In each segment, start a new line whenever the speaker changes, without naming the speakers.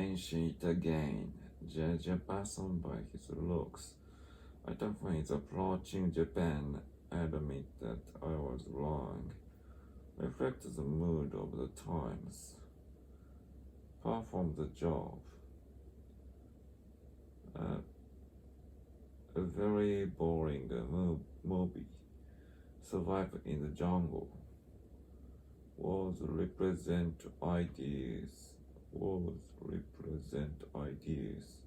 mention it again. Judge a person by his looks. I don't think it's approaching Japan. I admit that I was wrong. Reflect the mood of the times. Perform the job. A very boring movie. Survive in the jungle. Words represent ideas. Words represent ideas.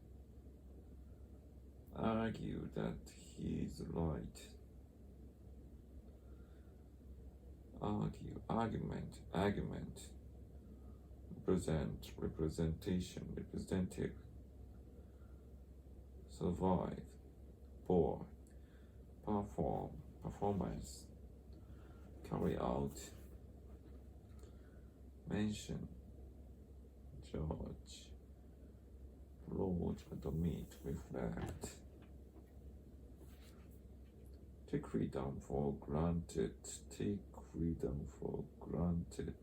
Argue that he is right. Argument. Representation, representative. Survive, bore, performance, carry out, mention, judge, broad, admit, reflect. Take freedom for granted. Take freedom for granted.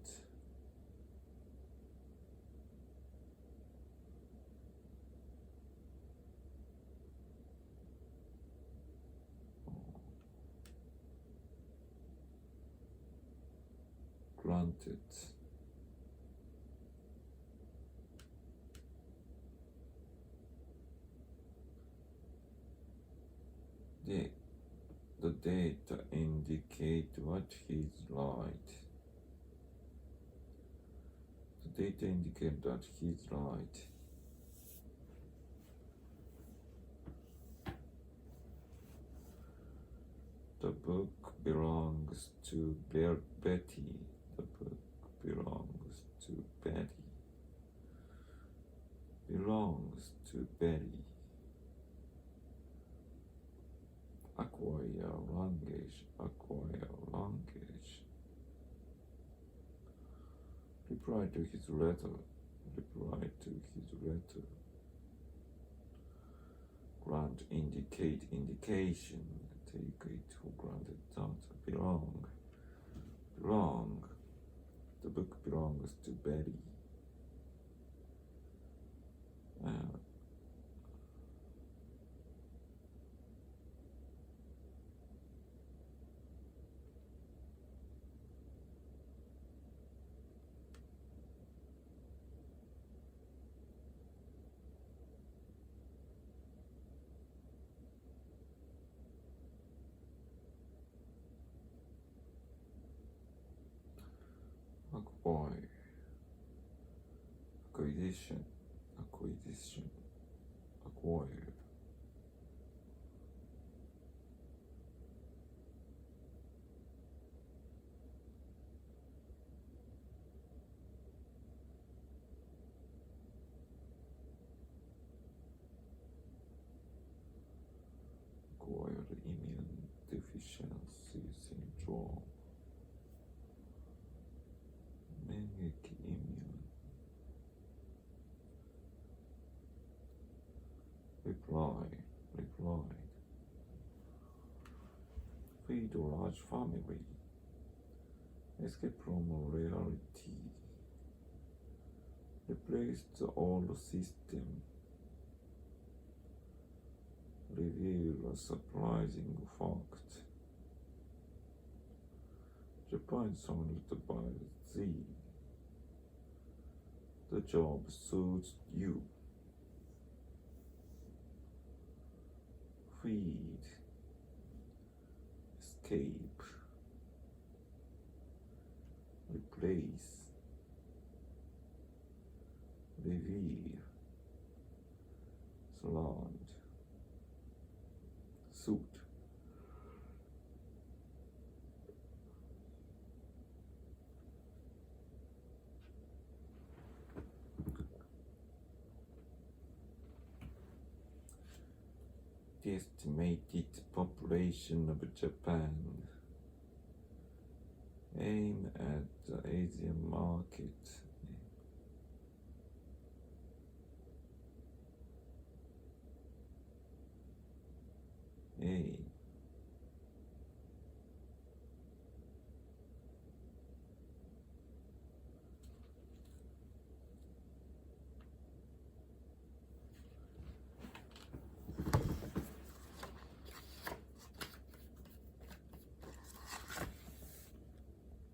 Granted. The data indicate what he's right. The data indicate that he's right. The book belongs to Betty. The book belongs to Betty. Belongs to Betty. Acquire language. Reply to his letter. Grant, indicate, indication. Take it for granted that belong. The book belongs to Betty. Acquisition, acquire. Acquired immune deficiency syndrome. Mengeki immune. Reply. Feed a large family. Escape from reality. Replace the old system. Reveal a surprising fact. Japan surrounded by Z. The job suits you. Feed, escape, replace, revere, surround, suit. The estimated population of Japan. Aim at the Asian market. Aim